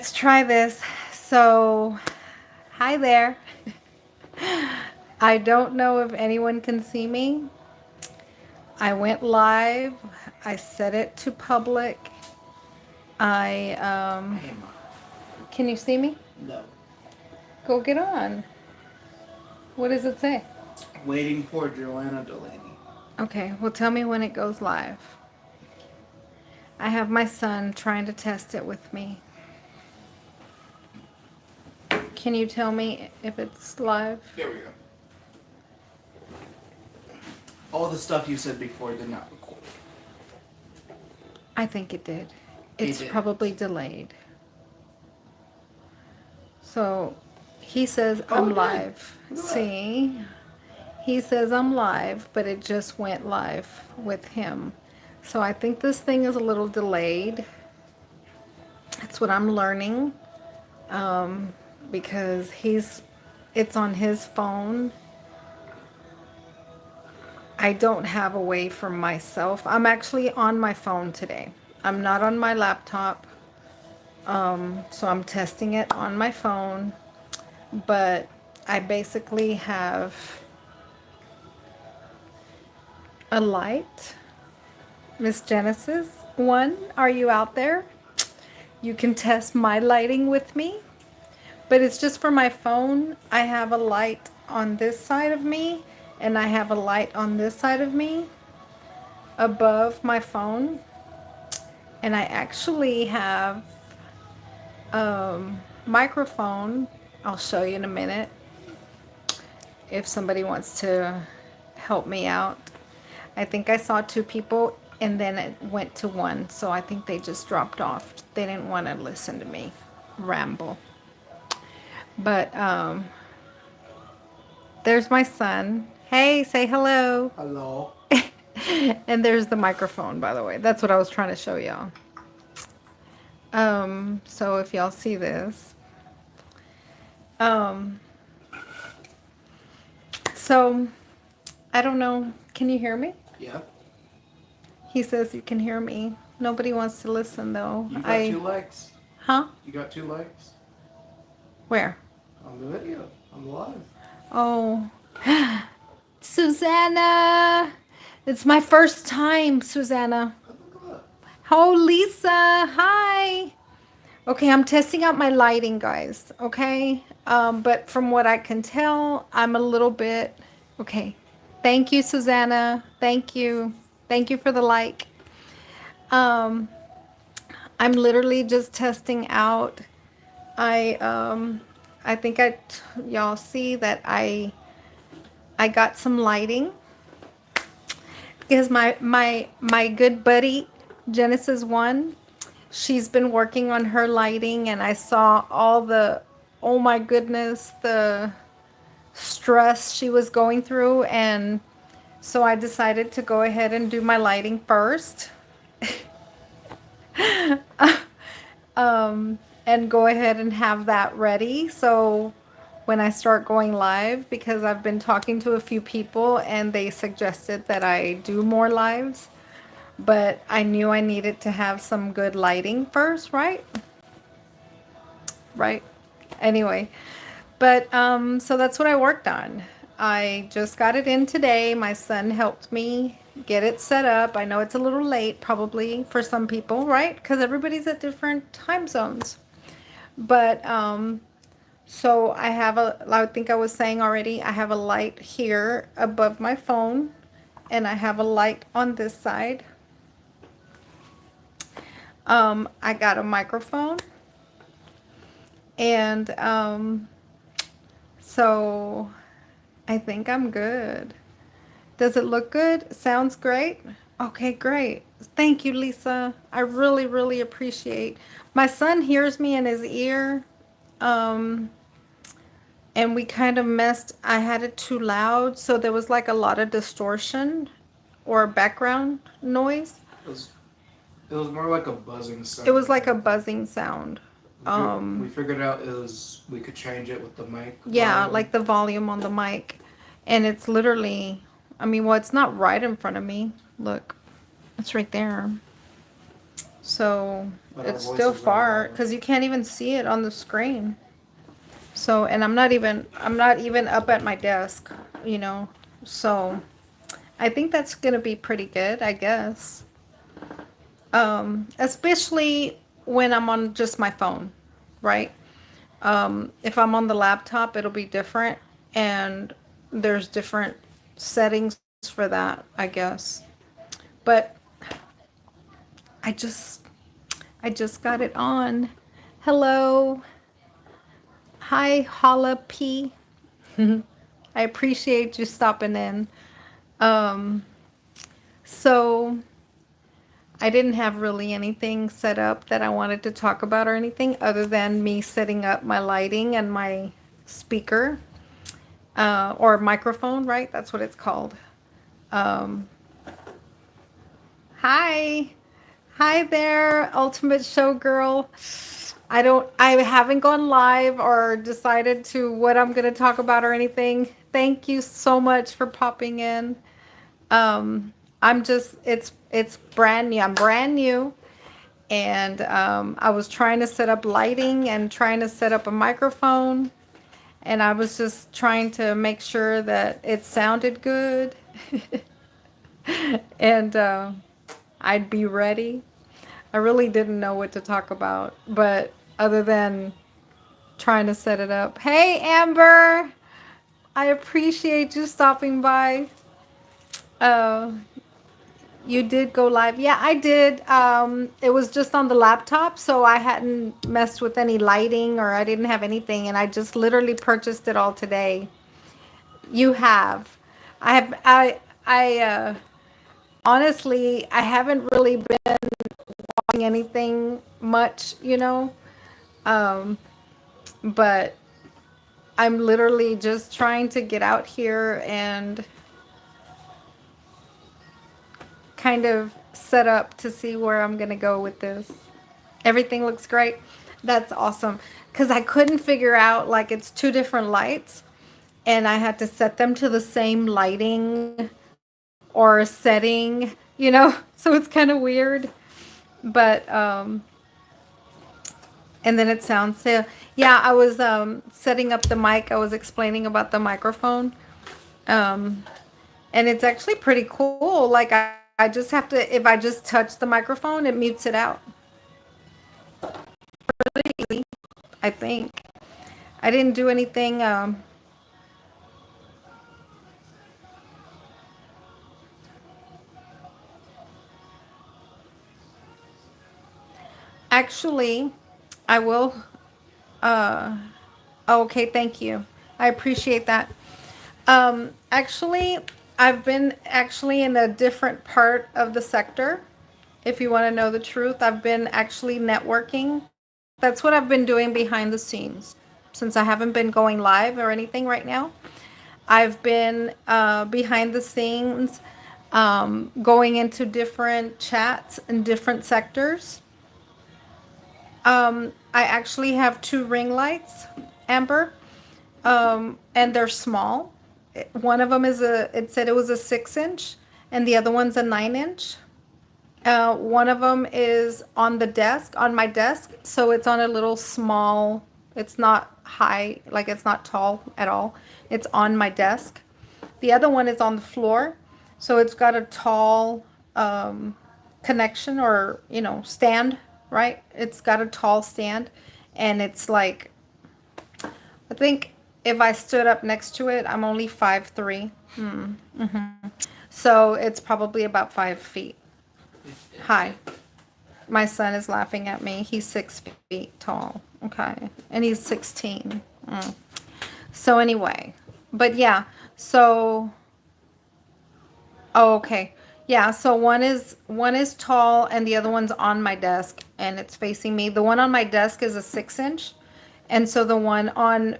Let's try this. So, hi there. I don't know if anyone can see me. I went live. I set it to public. I Emma. Can you see me? No. Go get on. What does it say? Waiting for Joanna Delaney. Okay, well tell me when it goes live. I have my son trying to test it with me. Can you tell me if it's live? There we go. All the stuff you said before did not record. I think it did. It's It did. probably delayed. So he says Oh, I'm it did. live. Look at that. See? He says I'm live, but it just went live with him. So I think this thing is a little delayed. That's what I'm learning. Because it's on his phone. I don't have a way for myself. I'm actually on my phone today. I'm not on my laptop. So I'm testing it on my phone. But I basically have a light. Miss Genesis 1, are you out there? You can test my lighting with me. But it's just for my phone. I have a light on this side of me, and I have a light on this side of me above my phone. And I actually have microphone. I'll show you in a minute if somebody wants to help me out. I think I saw 2 people and then it went to 1. So I think they just dropped off. They didn't want to listen to me ramble. But there's my son. Hey, say hello. Hello. And there's the microphone, by the way. That's what I was trying to show y'all. So if y'all see this. Um, so I don't know. Can you hear me? Yeah. He says you can hear me. Nobody wants to listen though. You got 2 likes. Huh? You got 2 likes Where? on the video. On the live. Oh. Susanna. It's my first time, Susanna. Oh, look at that. Oh, Lisa. Hi. Okay, I'm testing out my lighting, guys. Okay. But from what I can tell, I'm a little bit okay. Thank you, Susanna. Thank you. Thank you for the like. Um, I'm literally just testing out. I think y'all see that I got some lighting because my good buddy Genesis 1, she's been working on her lighting, and I saw all the, oh my goodness, the stress she was going through, and so I decided to go ahead and do my lighting first. And go ahead and have that ready. So when I start going live, because I've been talking to a few people and they suggested that I do more lives, but I knew I needed to have some good lighting first, right? Right. Anyway, but so that's what I worked on. I just got it in today. My son helped me get it set up. I know it's a little late probably for some people, right? Because everybody's at different time zones. But so I think I was saying already, I have a light here above my phone, and I have a light on this side. I got a microphone, and so I think I'm good. Does it look good? Sounds great? Okay, great. Thank you, Lisa. I really, really appreciate. My son hears me in his ear. Um, and we kind of messed, I had it too loud, so there was like a lot of distortion or background noise. It was, it was more like a buzzing sound. It was like a buzzing sound. We figured out is we could change it with the mic. Yeah, volume. like the volume on the mic. And it's literally, I mean, well, it's not right in front of me. Look, it's right there. So But our it's still voices are far loud. because you can't even see it on the screen. So, and I'm not even up at my desk, you know. So I think that's gonna be pretty good, I guess. Especially when I'm on just my phone, right? If I'm on the laptop, it'll be different, and there's different settings for that, I guess. But I just I just got it on. Hello. Hi, Holla P. I appreciate you stopping in. Um, so I didn't have really anything set up that I wanted to talk about or anything other than me setting up my lighting and my speaker, or microphone, right? That's what it's called. Um, hi. Hi there, Ultimate Showgirl. I haven't gone live or decided to what I'm going to talk about or anything. Thank you so much for popping in. I'm just, it's brand new. I'm brand new. And I was trying to set up lighting and trying to set up a microphone. And I was just trying to make sure that it sounded good. And I'd be ready. I really didn't know what to talk about, but other than trying to set it up. Hey, Amber, I appreciate you stopping by. Uh, you did go live. Yeah, I did. It was just on the laptop, so I hadn't messed with any lighting or I didn't have anything, and I just literally purchased it all today. You have. I have. Honestly, I haven't really been watching anything much, Um, but I'm literally just trying to get out here and kind of set up to see where I'm going to go with this. Everything looks great. That's awesome. Because I couldn't figure out, like, it's two different lights, and I had to set them to the same lighting or setting, So it's kind of weird. But, and then it sounds, so, yeah, I was setting up the mic. I was explaining about the microphone. Um, and it's actually pretty cool. Like, I just have to, if I just touch the microphone, it mutes it out. I think. I didn't do anything. Actually, I will. Uh, okay, thank you. I appreciate that. Actually, I've been actually in a different part of the sector. If you want to know the truth, I've been actually networking. That's what I've been doing behind the scenes since I haven't been going live or anything right now. I've been behind the scenes, going into different chats in different sectors. I actually have two ring lights, Amber, and they're small. One of them it said it was a 6 inch, and the other one's a 9 inch. One of them is on the desk, on my desk, so it's on a little small, it's not high, like it's not tall at all. It's on my desk. The other one is on the floor, so it's got a tall connection or, stand, right? It's got a tall stand, and it's like, I think if I stood up next to it, I'm only 5'3". So it's probably about 5 feet high. My son is laughing at me. He's 6 feet tall. Okay. And he's 16. So anyway, but yeah, so, oh, okay. Yeah, so one is tall and the other one's on my desk and it's facing me. The one on my desk is a 6 inch. And so the one on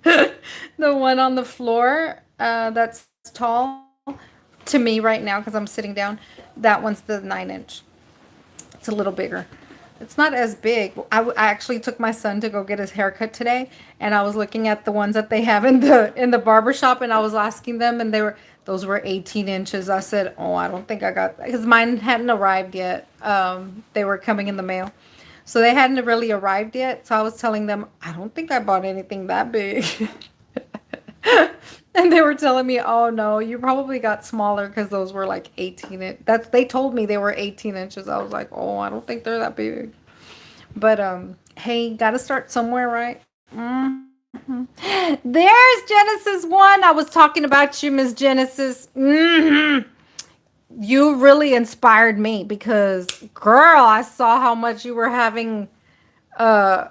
the one on the floor, that's tall to me right now because I'm sitting down, that one's the 9 inch. It's a little bigger. It's not as big. I actually took my son to go get his haircut today, and I was looking at the ones that they have in the barber shop, and I was asking them, and those were 18 inches. I said, "Oh, I don't think I got," because mine hadn't arrived yet. They were coming in the mail, so they hadn't really arrived yet. So I was telling them, "I don't think I bought anything that big." And they were telling me, "Oh no, you probably got smaller because those were like 18 That's they told me they were 18 inches. I was like, "Oh, I don't think they're that big." But hey, got to start somewhere, right? There's Genesis 1. I was talking about you, Miss Genesis. You really inspired me because girl, I saw how much you were having uh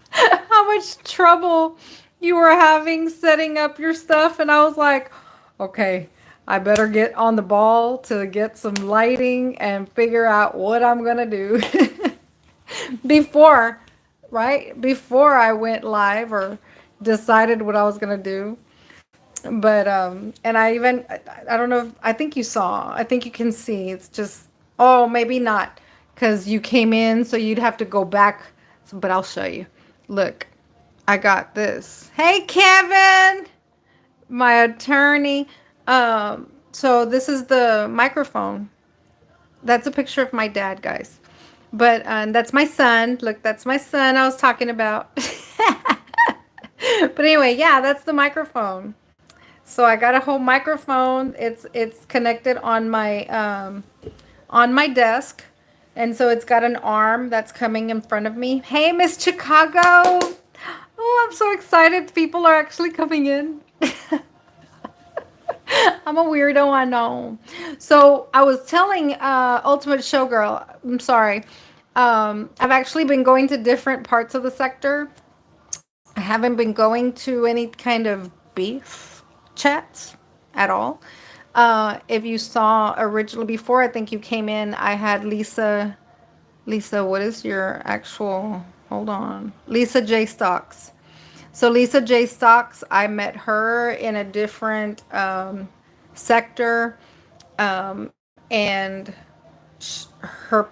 how much trouble you were having setting up your stuff, and I was like, okay, I better get on the ball to get some lighting and figure out what I'm gonna do before, right? Before I went live or decided what I was gonna do. But and I don't know if I think you saw. I think you can see. It's just oh, maybe not cuz you came in so you'd have to go back. So, but I'll show you. Look. I got this. Hey Kevin, my attorney. So this is the microphone. That's a picture of my dad, guys. But that's my son. Look, that's my son I was talking about. But anyway, yeah, that's the microphone. So I got a whole microphone. It's connected on my desk. And so it's got an arm that's coming in front of me. Hey, Miss Chicago. Oh, I'm so excited. People are actually coming in. I'm a weirdo, I know. So I was telling Ultimate Showgirl, I'm sorry. I've actually been going to different parts of the sector. I haven't been going to any kind of beef chats at all. If you saw originally before, I think you came in, I had Lisa. Lisa, what is your actual? Hold on. Lisa J. Stocks. So Lisa J. Stocks, I met her in a different sector, and her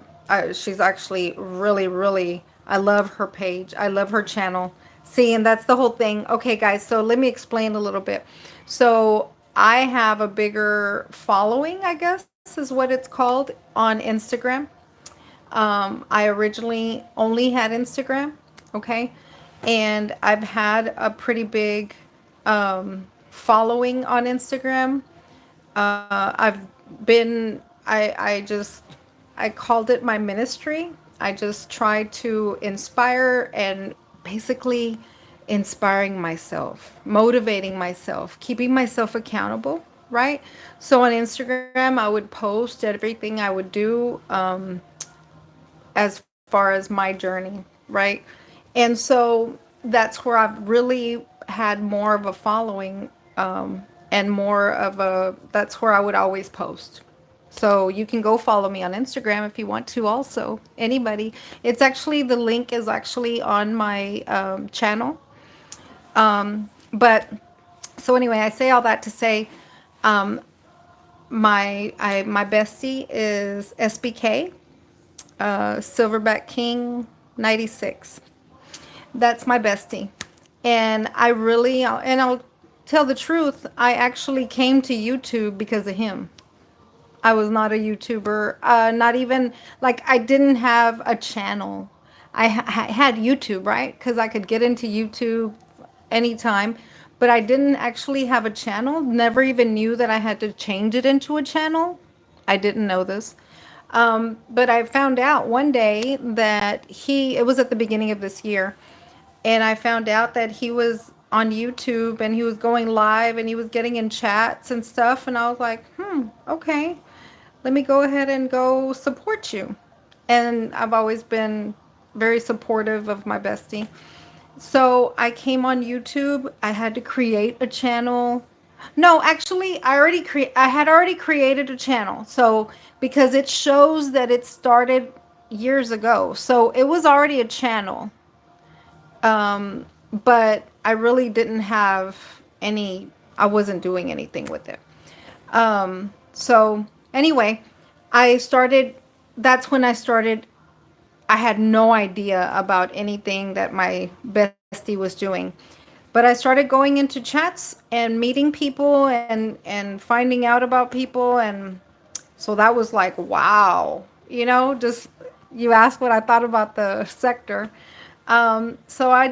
she's actually really, really. I love her page. I love her channel. See, and that's the whole thing. Okay, guys. So let me explain a little bit. So I have a bigger following, I guess is what it's called on Instagram. I originally only had Instagram, okay? And I've had a pretty big following on Instagram. I've been, I called it my ministry. I just try to inspire and basically inspiring myself, motivating myself, keeping myself accountable, right? So on Instagram, I would post everything I would do. As far as my journey, right? And so that's where I've really had more of a following and more of a, that's where I would always post. So you can go follow me on Instagram if you want to also. Anybody. It's actually, the link is actually on my channel. But so anyway, I say all that to say my bestie is SBK. Silverback King 96. That's my bestie. And I really, and I'll tell the truth, I actually came to YouTube because of him. I was not a YouTuber, not even, like, I didn't have a channel. I had YouTube, right? Because I could get into YouTube anytime. But I didn't actually have a channel. Never even knew that I had to change it into a channel. I didn't know this. But I found out one day that it was at the beginning of this year, and I found out that he was on YouTube and he was going live and he was getting in chats and stuff. And I was like, okay, let me go ahead and go support you. And I've always been very supportive of my bestie. So I came on YouTube. I had to create a channel. No, actually, I had already created a channel. So because it shows that it started years ago. So it was already a channel. But I really didn't have I wasn't doing anything with it. So anyway, that's when I started I had no idea about anything that my bestie was doing. But I started going into chats and meeting people and finding out about people, and so that was like, wow, just you asked what I thought about the sector. So I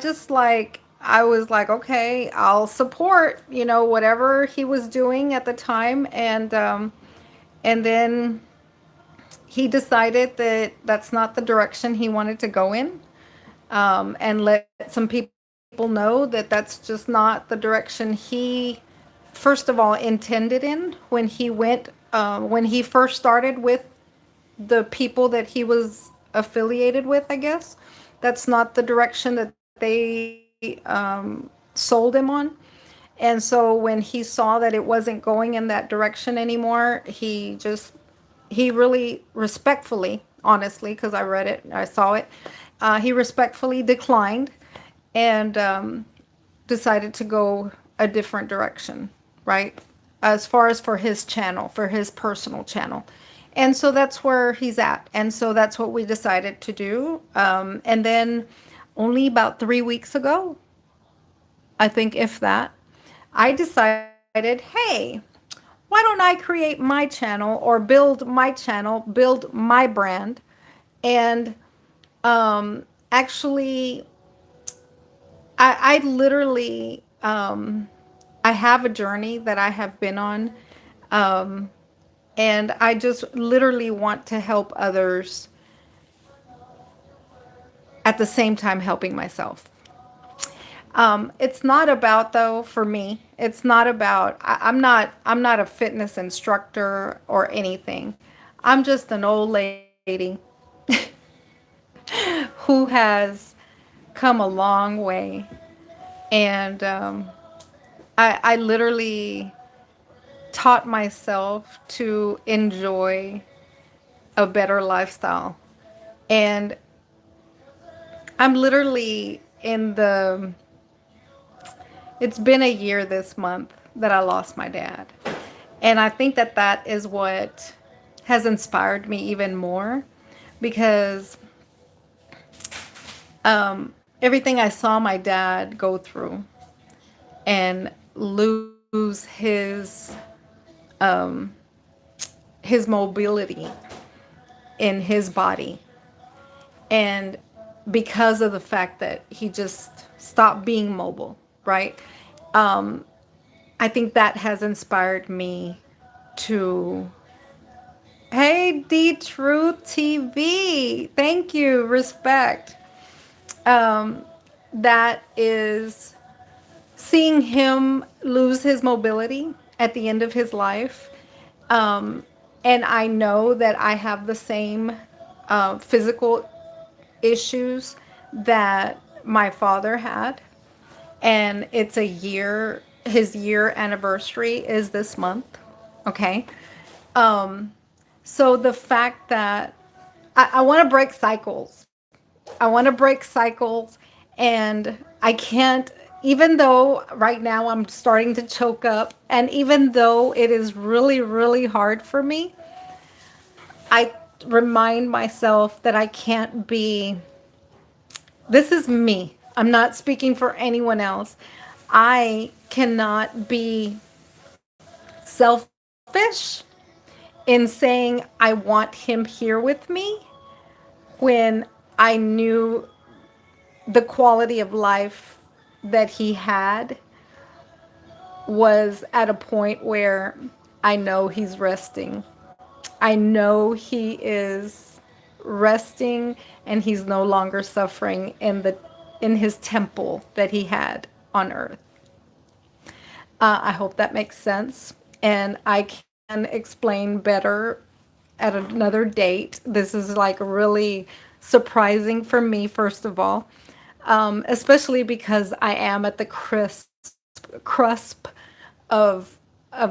was like, okay, I'll support, whatever he was doing at the time, and then he decided that that's not the direction he wanted to go in, and let some people know that that's just not the direction he, first of all, intended in when he went, when he first started with the people that he was affiliated with, I guess. That's not the direction that they sold him on. And so when he saw that it wasn't going in that direction anymore, he really respectfully, honestly, because I read it, I saw it, he respectfully declined and decided to go a different direction, right? As far as for his channel, for his personal channel. And so that's where he's at. And so that's what we decided to do. And then only about 3 weeks ago, I think, if that, I decided, hey, why don't I create my channel or build my channel, build my brand, and actually, I literally, I have a journey that I have been on, um, and I just literally want to help others at the same time helping myself. It's not about, though, for me, it's not about, I'm not a fitness instructor or anything. I'm just an old lady who has come a long way. And I literally taught myself to enjoy a better lifestyle. And I'm literally in the, it's been a year this month that I lost my dad. And I think that that is what has inspired me even more, because everything I saw my dad go through and lose his mobility in his body, and because of the fact that he just stopped being mobile, right? I think that has inspired me to, hey, D Truth TV, thank you, respect. That is seeing him lose his mobility at the end of his life. And I know that I have the same physical issues that my father had. And it's a year, his year anniversary is this month. Okay. So the fact that I want to break cycles. I want to break cycles, and I can't, even though right now I'm starting to choke up, and even though it is really, really hard for me, I remind myself that I can't be, this is me. I'm not speaking for anyone else. I cannot be selfish in saying I want him here with me when I knew the quality of life that he had was at a point where I know he's resting. I know he is resting, and he's no longer suffering in his temple that he had on earth. I hope that makes sense, and I can explain better at another date. This is like really surprising for me, first of all, especially because I am at the crusp of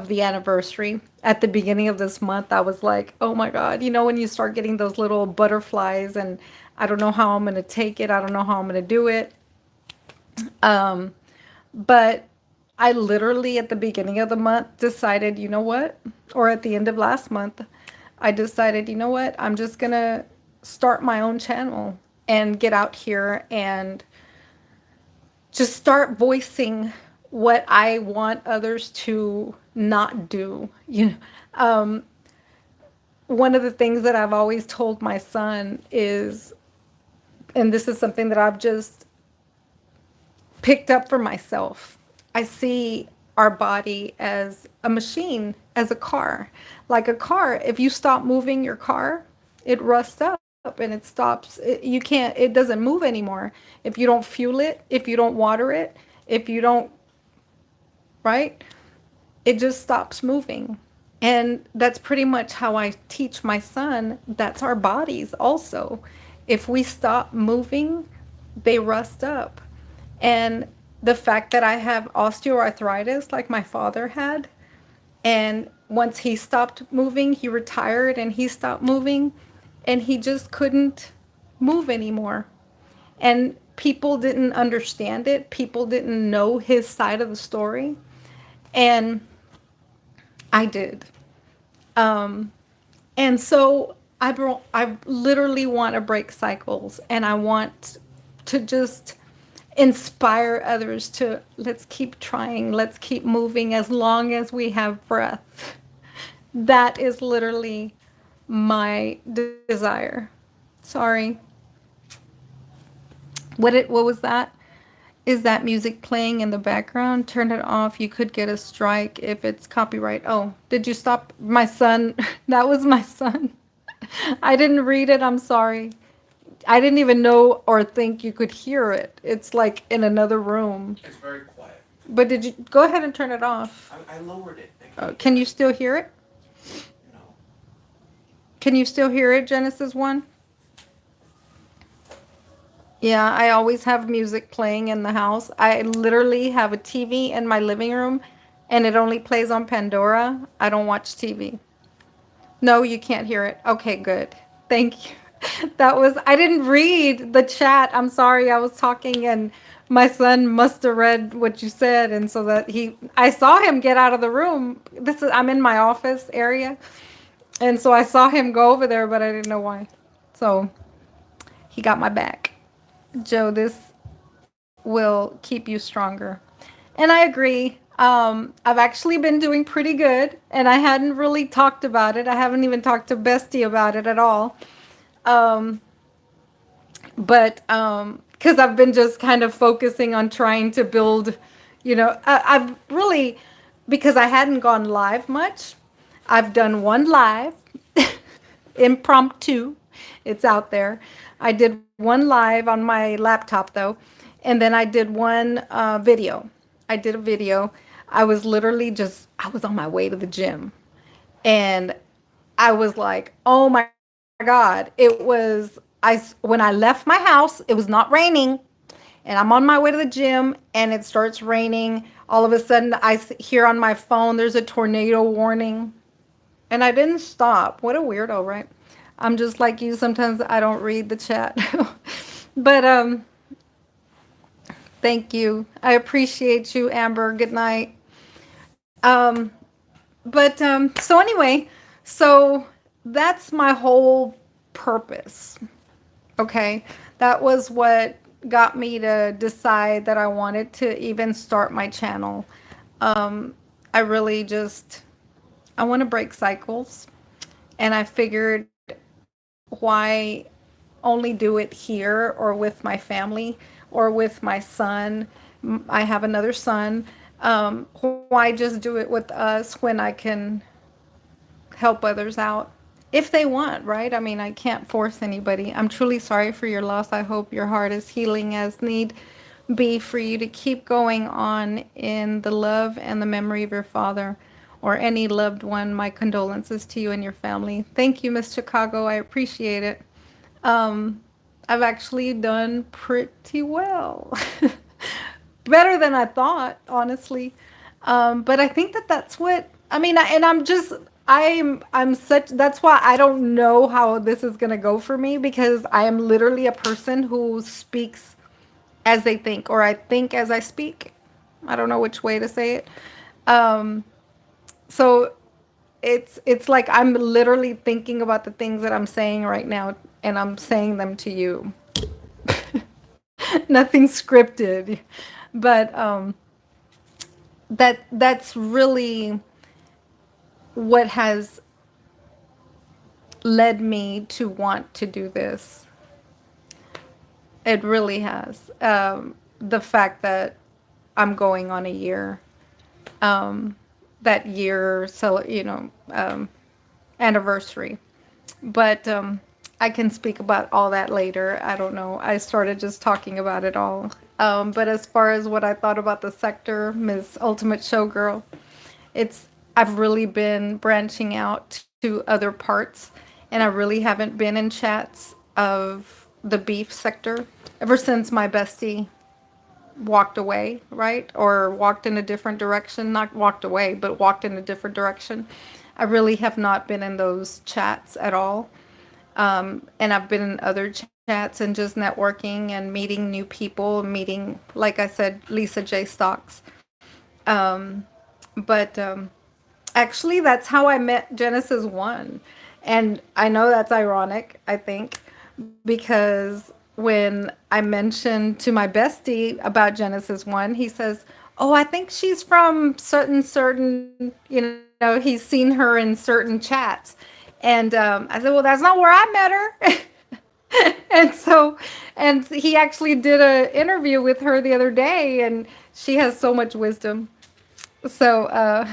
the anniversary. At the beginning of this month, I was like, oh my God, when you start getting those little butterflies, and I don't know how I'm going to take it. I don't know how I'm going to do it. But I literally, at the beginning of the month, decided, or at the end of last month, I decided, I'm just going to start my own channel and get out here and just start voicing what I want others to not do. One of the things that I've always told my son is, and this is something that I've just picked up for myself. I see our body as a machine, as a car. Like a car, if you stop moving your car, it rusts up and it stops. You can't, it doesn't move anymore. If you don't fuel it, if you don't water it, if you don't, right? It just stops moving. And that's pretty much how I teach my son. That's our bodies also. If we stop moving, they rust up. And the fact that I have osteoarthritis like my father had, and once he stopped moving, he retired and he stopped moving, and he just couldn't move anymore. And people didn't understand it. People didn't know his side of the story. And I did. Um, and so I literally want to break cycles, and I want to just inspire others to, let's keep trying, let's keep moving as long as we have breath. That is literally my desire. Sorry. What was that? Is that music playing in the background? Turn it off. You could get a strike if it's copyright. Oh, did you stop my son? That was my son. I didn't read it. I'm sorry. I didn't even know or think you could hear it. It's like in another room. It's very quiet. But did you go ahead and turn it off? I lowered it. Can you still hear it? No. Can you still hear it, Genesis 1? Yeah, I always have music playing in the house. I literally have a TV in my living room and it only plays on Pandora. I don't watch TV. No, you can't hear it. Okay, good. Thank you. I didn't read the chat. I'm sorry. I was talking and my son must have read what you said. And so I saw him get out of the room. I'm in my office area. And so I saw him go over there, but I didn't know why. So he got my back. Joe, this will keep you stronger. And I agree. I've actually been doing pretty good, and I hadn't really talked about it. I haven't even talked to Bestie about it at all. But because I've been just kind of focusing on trying to build, I've really, because I hadn't gone live much, I've done one live, impromptu. It's out there. I did one live on my laptop though, and then I did one video. I did a video. I was literally I was on my way to the gym, and I was like, oh my God, when I left my house, it was not raining, and I'm on my way to the gym, and it starts raining. All of a sudden, I hear on my phone, there's a tornado warning, and I didn't stop. What a weirdo, right? I'm just like you. Sometimes I don't read the chat. But thank you. I appreciate you, Amber. Good night. So anyway, so that's my whole purpose. Okay? That was what got me to decide that I wanted to even start my channel. I really I want to break cycles. And I figured, why only do it here or with my family or with my son? I have another son. Why just do it with us when I can help others out if they want, right? I mean, I can't force anybody. I'm truly sorry for your loss. I hope your heart is healing as need be for you to keep going on in the love and the memory of your father or any loved one. My condolences to you and your family. Thank you, Miss Chicago. I appreciate it. I've actually done pretty well. Better than I thought, honestly. But I think that's what, I mean, that's why I don't know how this is going to go for me, because I am literally a person who speaks as they think, or I think as I speak. I don't know which way to say it. So it's like I'm literally thinking about the things that I'm saying right now and I'm saying them to you. Nothing scripted, but that's really what has led me to want to do this. It really has. The fact that I'm going on a year, that year, so anniversary. But I can speak about all that later. I don't know. I started just talking about it all. But as far as what I thought about the sector, Miss Ultimate Showgirl, it's I've really been branching out to other parts, and I really haven't been in chats of the beef sector ever since my bestie walked away, right? Or walked in a different direction, not walked away, but walked in a different direction. I really have not been in those chats at all. And I've been in other chats and just networking and meeting new people, meeting, like I said, Lisa J. Stocks. Um, but actually, that's how I met Genesis One. And I know that's ironic, I think, because when I mentioned to my bestie about Genesis One, he says, "Oh, I think she's from certain, he's seen her in certain chats." And I said, "Well, that's not where I met her." and so, and he actually did a interview with her the other day, and she has so much wisdom. So,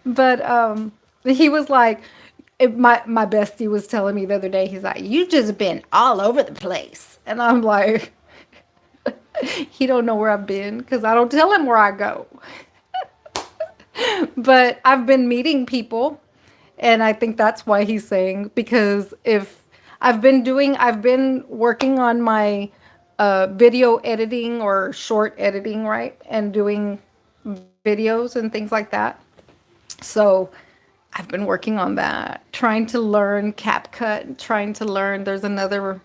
but he was like, my bestie was telling me the other day, he's like, "You just been all over the place," and I'm like, he don't know where I've been because I don't tell him where I go. But I've been meeting people, and I think that's why he's saying, because if I've been working on my video editing or short editing, right, and doing videos and things like that. So I've been working on that, trying to learn CapCut, trying to learn. There's another,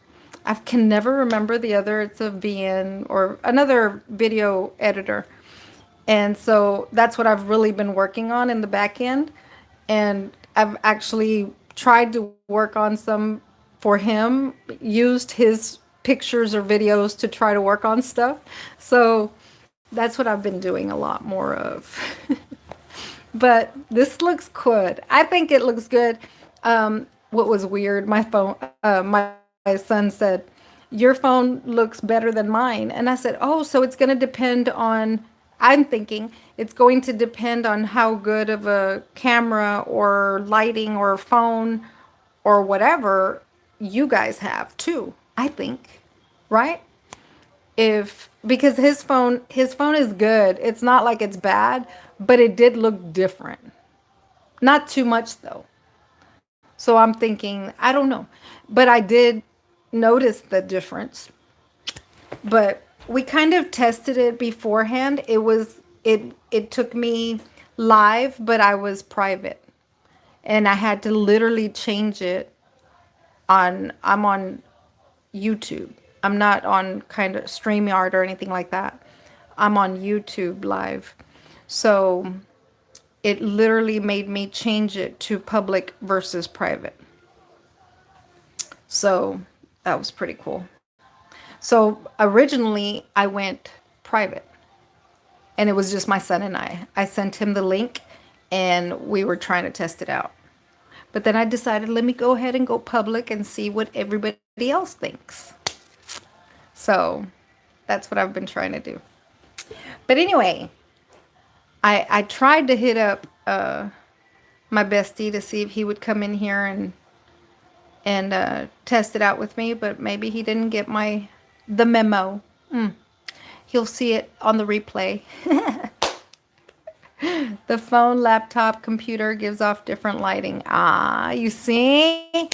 I can never remember the other. It's a VN or another video editor. And so that's what I've really been working on in the back end. And I've actually tried to work on some for him, used his pictures or videos to try to work on stuff. So that's what I've been doing a lot more of. But this looks good. I think it looks good. What was weird, my son said, "Your phone looks better than mine." And I said, "Oh, so it's going to depend on," I'm thinking it's going to depend on how good of a camera or lighting or phone or whatever you guys have too, I think. Right? If because his phone is good. It's not like it's bad, but it did look different. Not too much though. So I'm thinking, I don't know. But I did notice the difference. But we kind of tested it beforehand. It took me live, but I was private. And I had to literally change it I'm on YouTube. I'm not on kind of StreamYard or anything like that. I'm on YouTube live. So it literally made me change it to public versus private. So that was pretty cool. So originally I went private, and it was just my son and I. I sent him the link and we were trying to test it out. But then I decided, let me go ahead and go public and see what everybody else thinks. So that's what I've been trying to do. But anyway, I tried to hit up my bestie to see if he would come in here and test it out with me, but maybe he didn't get the memo. He'll see it on the replay. The phone, laptop, computer gives off different lighting. Ah, you see?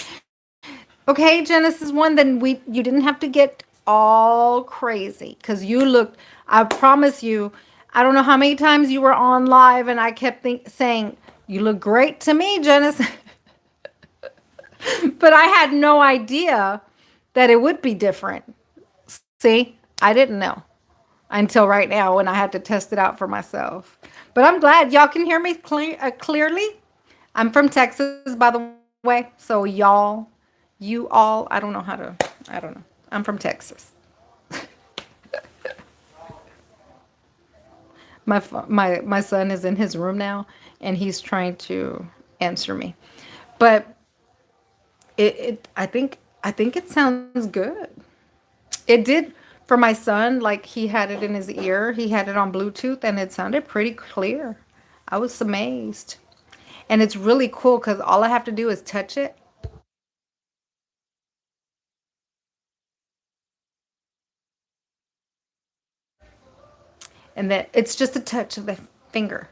Okay, Genesis One, then you didn't have to get all crazy because you looked, I promise you, I don't know how many times you were on live and I kept saying, "You look great to me, Genesis." But I had no idea that it would be different. See, I didn't know until right now when I had to test it out for myself. But I'm glad y'all can hear me clearly. I'm from Texas, by the way. So y'all, You all, I don't know how to, I don't know. I'm from Texas. My son is in his room now, and he's trying to answer me. But I think it sounds good. It did for my son, like he had it in his ear. He had it on Bluetooth and it sounded pretty clear. I was amazed. And it's really cool because all I have to do is touch it. And then it's just a touch of the finger.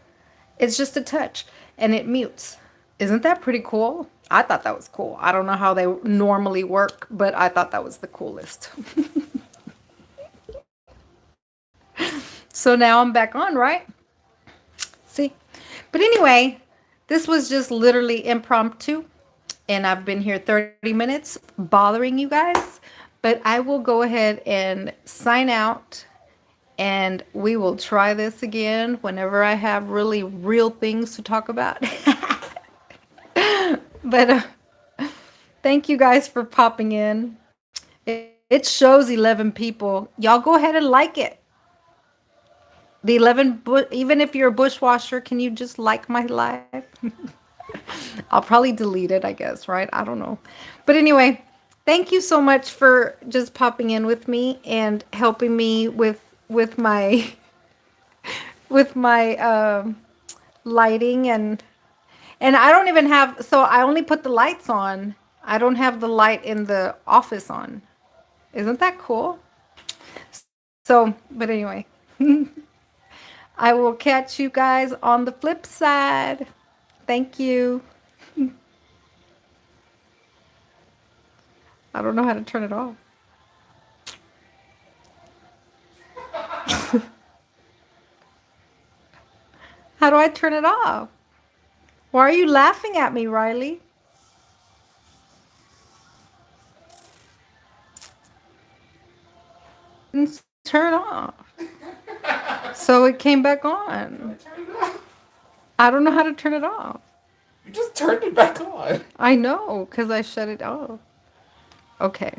It's just a touch and it mutes. Isn't that pretty cool? I thought that was cool. I don't know how they normally work, but I thought that was the coolest. So now I'm back on, right? See? But anyway, this was just literally impromptu. And I've been here 30 minutes bothering you guys. But I will go ahead and sign out. And we will try this again whenever I have really real things to talk about. But thank you guys for popping in. It shows 11 people. Y'all go ahead and like it. The 11, even if you're a bushwasher, can you just like my live? I'll probably delete it, I guess, right? I don't know. But anyway, thank you so much for just popping in with me and helping me with my with my lighting and I don't even have, so I only put the lights on. I don't have the light in the office on. Isn't that cool? So, but anyway, I will catch you guys on the flip side. Thank you. I don't know how to turn it off. How do I turn it off? Why are you laughing at me, Riley? Didn't turn off. So it came back on. I don't know how to turn it off. You just turned it back on. I know, because I shut it off. Okay.